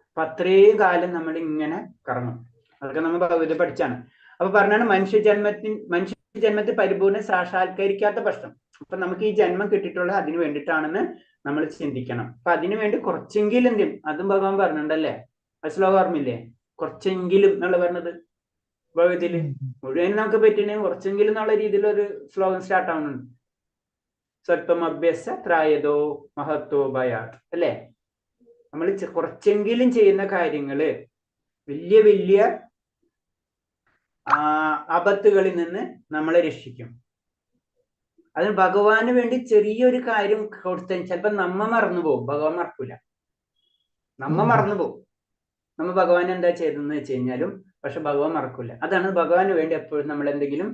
Speaker 3: അപ്പൊ അത്രയും കാലം നമ്മൾ ഇങ്ങനെ കറങ്ങും. അതൊക്കെ നമ്മൾ ഭഗവത് പഠിച്ചാണ്. അപ്പൊ പറഞ്ഞാണ് മനുഷ്യജന്മത്തിൽ പരിപൂർണ്ണ സാക്ഷാത്കരിക്കാത്ത പ്രശ്നം. അപ്പൊ നമുക്ക് ഈ ജന്മം കിട്ടിയിട്ടുള്ളത് അതിന് വേണ്ടിയിട്ടാണെന്ന് നമ്മൾ ചിന്തിക്കണം. അപ്പൊ അതിനു വേണ്ടി കുറച്ചെങ്കിലും എന്തും അതും ഭഗവാൻ പറഞ്ഞിട്ടുണ്ടല്ലേ? ആ ശ്ലോകം ഓർമ്മയില്ലേ? കുറച്ചെങ്കിലും എന്നുള്ള പറഞ്ഞത് ഭഗവതില് മുഴുവൻ നമുക്ക് പറ്റുന്നെങ്കിൽ കുറച്ചെങ്കിലും എന്നുള്ള രീതിയിൽ ഒരു ശ്ലോകം സ്റ്റാർട്ട് ആവുന്നുണ്ട്. സ്വല്പം അഭ്യസ ത്രായതോ മഹത്വോ ഭയാത് അല്ലേ? നമ്മൾ കുറച്ചെങ്കിലും ചെയ്യുന്ന കാര്യങ്ങള് വലിയ വലിയ ആപത്തുകളിൽ നിന്ന് നമ്മളെ രക്ഷിക്കും. അതിന് ഭഗവാന് വേണ്ടി ചെറിയൊരു കാര്യം കൊടുത്താൽ ചിലപ്പോ നമ്മ മറന്നു പോകും, ഭഗവാൻ മറക്കൂല. നമ്മ മറന്നു പോകും നമ്മ ഭഗവാൻ എന്താ ചെയ്തെന്ന് വെച്ച് കഴിഞ്ഞാലും, പക്ഷെ ഭഗവാൻ മറക്കൂല. അതാണ് ഭഗവാന് വേണ്ടി എപ്പോഴും നമ്മൾ എന്തെങ്കിലും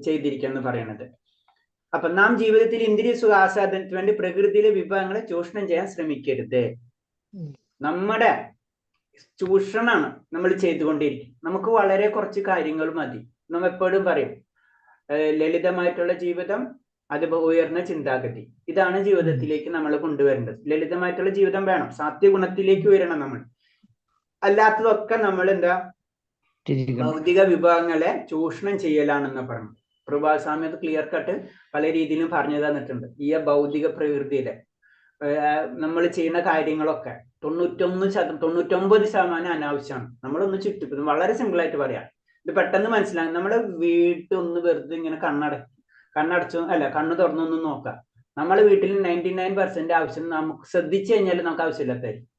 Speaker 3: ചെയ്തിരിക്കുക എന്ന് പറയുന്നത്. അപ്പൊ നാം ജീവിതത്തിൽ ഇന്ദ്രിയ സുഖ ആസ്വാദനത്തിന് വേണ്ടി പ്രകൃതിയിലെ വിഭവങ്ങളെ ചൂഷണം ചെയ്യാൻ ശ്രമിക്കരുത്. നമ്മുടെ ചൂഷണമാണ് നമ്മൾ ചെയ്തുകൊണ്ടിരിക്കും. നമുക്ക് വളരെ കുറച്ച് കാര്യങ്ങൾ മതി. നമ്മൾ എപ്പോഴും പറയും ലളിതമായിട്ടുള്ള ജീവിതം, അത് ഉയർന്ന ചിന്താഗതി, ഇതാണ് ജീവിതത്തിലേക്ക് നമ്മൾ കൊണ്ടുവരേണ്ടത്. ലളിതമായിട്ടുള്ള ജീവിതം വേണം, സാത്വഗുണത്തിലേക്ക് ഉയരണം നമ്മൾ. അല്ലാത്തതൊക്കെ നമ്മൾ എന്താ ഭൗതിക വിഭവങ്ങളെ ചൂഷണം ചെയ്യലാണെന്ന് പറഞ്ഞു. പ്രഭാസ്വാമി അത് ക്ലിയർ കട്ട് പല രീതിയിലും പറഞ്ഞു തന്നിട്ടുണ്ട്. ഈ ഭൗതിക പ്രകൃതിയിലെ നമ്മൾ ചെയ്യുന്ന കാര്യങ്ങളൊക്കെ 99% അനാവശ്യമാണ്. നമ്മളൊന്ന് ചുറ്റിപ്പോ വളരെ സിമ്പിൾ ആയിട്ട് പറയാം. ഇത് പെട്ടെന്ന് മനസ്സിലാകും. നമ്മളെ വീട്ടൊന്ന് വെറുതെ ഇങ്ങനെ കണ്ണ് തുറന്നൊന്നും നോക്കാം. നമ്മളെ വീട്ടിൽ 99% ആവശ്യം നമുക്ക് ശ്രദ്ധിച്ചു കഴിഞ്ഞാൽ നമുക്ക് ആവശ്യമില്ലാത്തായിരിക്കും.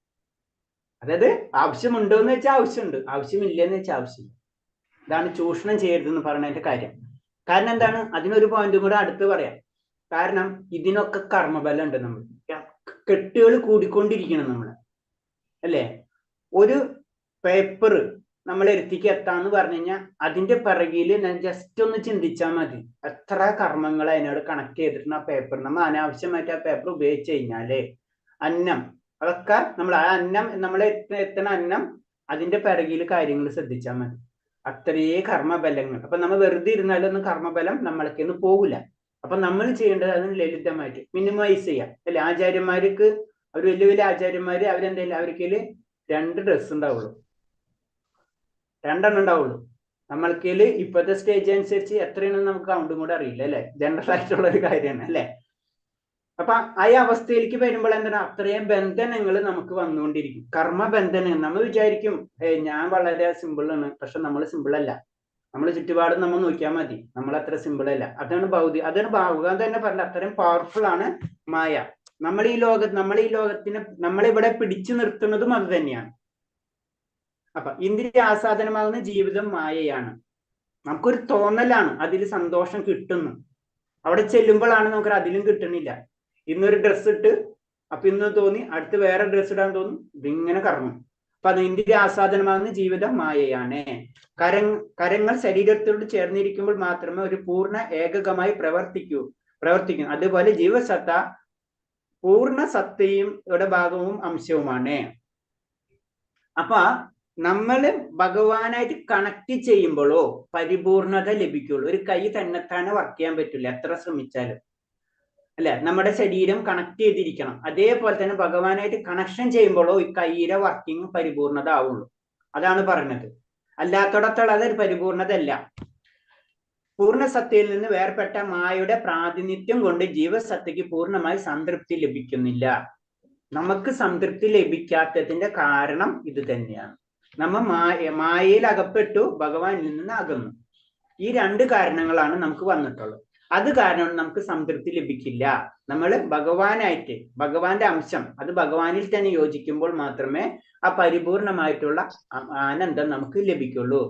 Speaker 3: അതായത് ആവശ്യമുണ്ടോ എന്ന് വെച്ചാൽ ആവശ്യമുണ്ട്, ആവശ്യമില്ലെന്ന് വെച്ചാൽ ആവശ്യമില്ല. ഇതാണ് ചൂഷണം ചെയ്യരുതെന്ന് പറഞ്ഞതിന്റെ കാര്യം. കാരണം എന്താണ്? അതിനൊരു പോയിന്റും കൂടെ അടുത്ത് പറയാം. കാരണം ഇതിനൊക്കെ കർമ്മബലം ഉണ്ട്. നമ്മൾ കെട്ടുകൾ കൂടിക്കൊണ്ടിരിക്കണം നമ്മള് അല്ലേ? ഒരു പേപ്പർ നമ്മളെ എത്തിക്ക് എത്താന്ന് പറഞ്ഞു കഴിഞ്ഞാൽ അതിന്റെ പിറകിൽ ജസ്റ്റ് ഒന്ന് ചിന്തിച്ചാൽ മതി. എത്ര കർമ്മങ്ങൾ അതിനോട് കണക്ട് ചെയ്തിട്ടുണ്ട് ആ പേപ്പർ. നമ്മൾ അനാവശ്യമായിട്ട് ആ പേപ്പർ ഉപയോഗിച്ച് കഴിഞ്ഞാല് അന്നം അതൊക്കെ നമ്മൾ ആ അന്നം നമ്മളെ എത്തണ അന്നം അതിന്റെ പിറകിൽ കാര്യങ്ങൾ ശ്രദ്ധിച്ചാൽ മതി. അത്രയേ കർമ്മബലങ്ങൾ. അപ്പൊ നമ്മൾ വെറുതെ ഇരുന്നാലൊന്നും കർമ്മബലം നമ്മൾക്കൊന്നും പോകില്ല. അപ്പൊ നമ്മൾ ചെയ്യേണ്ടത് അതിന് ലളിതമായിട്ട് മിനിമൈസ് ചെയ്യാം അല്ലെ? ആചാര്യന്മാർക്ക് അവർ വലിയ വലിയ ആചാര്യന്മാര് അവരെന്തായാലും അവർക്ക് 2 ഡ്രസ്സ് ഉണ്ടാവുള്ളൂ, 2 എണ്ണം ഉണ്ടാവുള്ളൂ. നമ്മൾക്ക് ഇപ്പോഴത്തെ സ്റ്റേജ് അനുസരിച്ച് എത്രയാണെന്ന് നമുക്ക് കൗണ്ടും കൂടെ അറിയില്ല അല്ലെ? ജനറൽ ആയിട്ടുള്ള ഒരു കാര്യമാണ് അല്ലെ? അപ്പൊ ആ അവസ്ഥയിലേക്ക് വരുമ്പോൾ എന്താണ്? അത്രയും ബന്ധനങ്ങൾ നമുക്ക് വന്നുകൊണ്ടിരിക്കും. കർമ്മബന്ധനങ്ങൾ. നമ്മൾ വിചാരിക്കും ഞാൻ വളരെ സിമ്പിൾ ആണ്, പക്ഷെ നമ്മൾ സിമ്പിൾ അല്ല. നമ്മൾ ചുറ്റുപാടും നമ്മൾ നോക്കിയാൽ മതി, നമ്മൾ അത്ര സിമ്പിൾ അല്ല. അതാണ് അതാണ് ഭഗവാൻ തന്നെ പറഞ്ഞത്. അത്രയും പവർഫുൾ ആണ് മായ. നമ്മളെ ഈ ലോകത്തിന് നമ്മളിവിടെ പിടിച്ചു നിർത്തുന്നതും അത് തന്നെയാണ്. അപ്പൊ ഇന്ദ്രിയ ആസ്വാദനമാകുന്ന ജീവിതം മായയാണ്. നമുക്കൊരു തോന്നലാണ് അതിൽ സന്തോഷം കിട്ടുന്നു. അവിടെ ചെല്ലുമ്പോഴാണ് നമുക്ക് അതിലും കിട്ടണില്ല. ഇന്നൊരു ഡ്രസ്സ് ഇട്ട് അപ്പൊ ഇന്ന് തോന്നി അടുത്ത് വേറെ ഡ്രസ്സ് ഇടാൻ തോന്നും. ഇതിങ്ങനെ കറങ്ങും. അപ്പൊ അത് ഇന്ദ്രിയ ആസ്വാദനമാകുന്ന ജീവിതം മായയാണ്. കരങ്ങൾ ശരീരത്തോട് ചേർന്നിരിക്കുമ്പോൾ മാത്രമേ ഒരു പൂർണ്ണ ഏകകമായി പ്രവർത്തിക്കൂ. അതുപോലെ ജീവസത്ത പൂർണ്ണ സത്തയുടെ ഭാഗവും അംശവുമാണ്. അപ്പൊ നമ്മള് ഭഗവാനായിട്ട് കണക്ട് ചെയ്യുമ്പോഴോ പരിപൂർണത ലഭിക്കുള്ളൂ. ഒരു കൈ തന്നെത്താനെ വർക്ക് ചെയ്യാൻ പറ്റില്ല എത്ര ശ്രമിച്ചാലും, അല്ലെ? നമ്മുടെ ശരീരം കണക്ട് ചെയ്തിരിക്കണം. അതേപോലെ തന്നെ ഭഗവാനായിട്ട് കണക്ഷൻ ചെയ്യുമ്പോഴോ ഈ കൈയുടെ വർക്കിംഗ് പരിപൂർണത ആവുള്ളൂ. അതാണ് പറഞ്ഞത്. അല്ലാത്തടത്തോളം അതൊരു പരിപൂർണത അല്ല. പൂർണ്ണസത്തയിൽ നിന്ന് വേർപെട്ട മായയുടെ പ്രാതിനിധ്യം കൊണ്ട് ജീവസത്തയ്ക്ക് പൂർണ്ണമായി സംതൃപ്തി ലഭിക്കുന്നില്ല. നമുക്ക് സംതൃപ്തി ലഭിക്കാത്തതിന്റെ കാരണം ഇത് തന്നെയാണ്. നമ്മൾ മായയിൽ അകപ്പെട്ടു, ഭഗവാനിൽ നിന്ന് അകന്നു. ഈ രണ്ട് കാരണങ്ങളാണ് നമുക്ക് വന്നിട്ടുള്ളത്. അത് കാരണം നമുക്ക് സംതൃപ്തി ലഭിക്കില്ല. നമ്മൾ ഭഗവാനായിട്ട്, ഭഗവാന്റെ അംശം അത് ഭഗവാനിൽ തന്നെ യോജിക്കുമ്പോൾ മാത്രമേ ആ പരിപൂർണമായിട്ടുള്ള ആനന്ദം നമുക്ക് ലഭിക്കുള്ളൂ.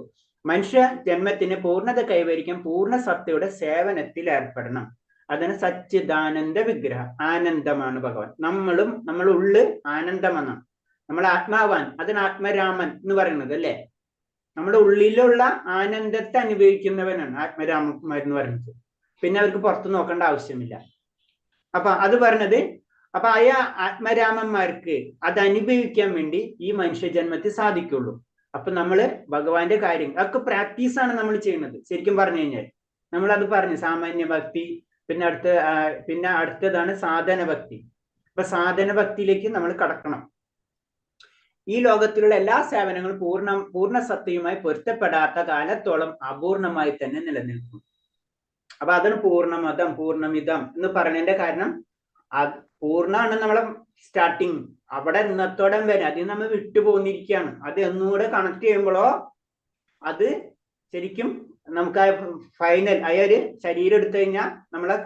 Speaker 3: മനുഷ്യ ജന്മത്തിന് പൂർണ്ണത കൈവരിക്കാൻ പൂർണ്ണ സത്തയുടെ സേവനത്തിൽ ഏർപ്പെടണം. അതിന് സച്ചിദാനന്ദ വിഗ്രഹം, ആനന്ദമാണ് ഭഗവാൻ. നമ്മുടെ ഉള്ളിൽ ആനന്ദമെന്നാണ്. നമ്മൾ ആത്മാവാൻ, അതിന് ആത്മരാമൻ എന്ന് പറയുന്നത്, അല്ലേ? നമ്മുടെ ഉള്ളിലുള്ള ആനന്ദത്തെ അനുഭവിക്കുന്നവനാണ് ആത്മരാമന്മാർ എന്ന് പറയുന്നത്. പിന്നെ അവർക്ക് പുറത്തു നോക്കേണ്ട ആവശ്യമില്ല. അപ്പൊ അത് പറഞ്ഞത്, അപ്പൊ ആ ആത്മരാമന്മാർക്ക് അത് അനുഭവിക്കാൻ വേണ്ടി ഈ മനുഷ്യജന്മത്തിൽ സാധിക്കുള്ളൂ. അപ്പൊ നമ്മള് ഭഗവാന്റെ കാര്യം അതൊക്കെ പ്രാക്ടീസാണ് നമ്മൾ ചെയ്യുന്നത്. ശരിക്കും പറഞ്ഞു കഴിഞ്ഞാൽ നമ്മൾ അത് പറഞ്ഞു, സാമാന്യ ഭക്തി, പിന്നെ അടുത്തതാണ് സാധന ഭക്തി. അപ്പൊ സാധന ഭക്തിയിലേക്ക് നമ്മൾ കടക്കണം. ഈ ലോകത്തിലുള്ള എല്ലാ സേവനങ്ങളും പൂർണ്ണ സത്തയുമായി പൊരുത്തപ്പെടാത്ത കാലത്തോളം അപൂർണമായി തന്നെ നിലനിൽക്കും. അപ്പൊ അതാണ് പൂർണ്ണമതം പൂർണ്ണമിതം എന്ന് പറയുന്നതിന്റെ കാരണം. പൂർണ്ണമാണ് നമ്മളെ സ്റ്റാർട്ടിങ്. അവിടെ ഇന്നത്തോടെ വരെ അതിൽ നമ്മൾ വിട്ടുപോന്നിരിക്കുകയാണ്. അത് ഒന്നുകൂടെ കണക്ട് ചെയ്യുമ്പോഴോ അത് ശരിക്കും നമുക്ക് ആ ഫൈനൽ ആ ഒരു ശരീരം എടുത്തു കഴിഞ്ഞാൽ നമ്മളെ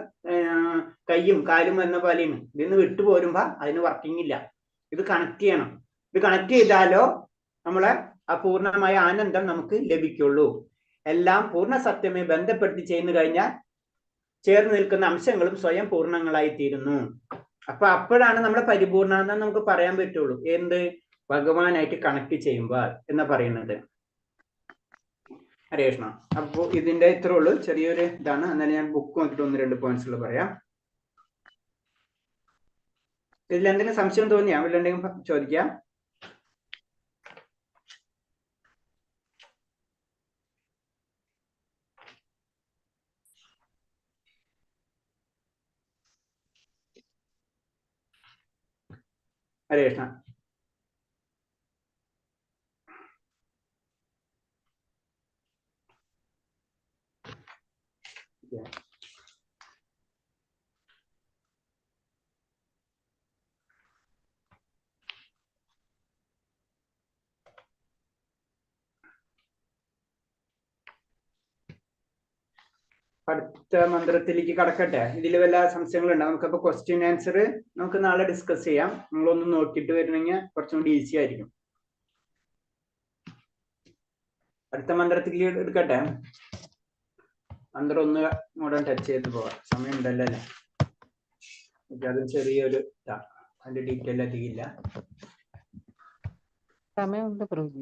Speaker 3: കയ്യും കാലും എന്ന പോലെയാണ്. ഇതിന്ന് വിട്ടുപോരുമ്പോ അതിന് വർക്കിംഗ് ഇല്ല. ഇത് കണക്ട് ചെയ്യണം. ഇത് കണക്ട് ചെയ്താലോ നമ്മളെ ആ പൂർണ്ണമായ ആനന്ദം നമുക്ക് ലഭിക്കുള്ളൂ. എല്ലാം പൂർണ്ണ സത്യമായി ബന്ധപ്പെടുത്തി ചെയ്യുന്നു കഴിഞ്ഞാൽ ചേർന്ന് നിൽക്കുന്ന അംശങ്ങളും സ്വയം പൂർണ്ണങ്ങളായി തീരുന്നു. അപ്പോഴാണ് നമ്മളെ പരിപൂർണമെന്ന് നമുക്ക് പറയാൻ പറ്റുള്ളൂ. എന്ത്? ഭഗവാനായിട്ട് കണക്ട് ചെയ്യുമ്പോൾ എന്ന് പറയുന്നത്. ഹരേ കൃഷ്ണ. അപ്പൊ ഇതിന്റെ ഇത്ര ഉള്ളൂ, ചെറിയൊരു ഇതാണ്. എന്നാലും ഞാൻ ബുക്ക് നോക്കിയിട്ട് 1-2 പോയിന്റ്സുകൾ പറയാം. ഇതിൽ എന്തെങ്കിലും സംശയം തോന്നിയാ എന്തെങ്കിലും ചോദിക്കാം. ഹരേ കൃഷ്ണ. അടുത്ത മന്ത്രത്തിലേക്ക് കടക്കട്ടെ. ഇതിൽ വല്ല സംശയങ്ങളുണ്ടോ? നമുക്കപ്പോ ക്വസ്റ്റ്യൻ ആൻസർ നമുക്ക് നാളെ ഡിസ്കസ് ചെയ്യാം. നിങ്ങളൊന്ന് നോക്കിയിട്ട് വരണമെങ്കിൽ കുറച്ചും കൂടി ഈസി ആയിരിക്കും. അടുത്ത മന്ത്രത്തിലേക്ക് എടുക്കട്ടെ. മന്ത്രം ഒന്ന് കൂടെ ടച്ച് ചെയ്ത് പോവാം. സമയം ഉണ്ടല്ലോ അല്ലേ? അത് ചെറിയൊരു ഇതാ, അതിന്റെ ഡീറ്റെയിൽ അധികം ഇല്ല.
Speaker 2: സമയമുണ്ട് പ്രഭു.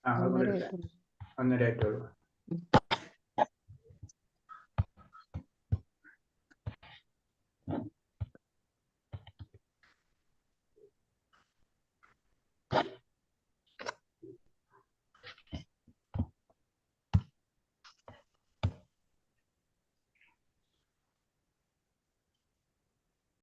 Speaker 3: 1:30 ആയിട്ടുള്ളൂ.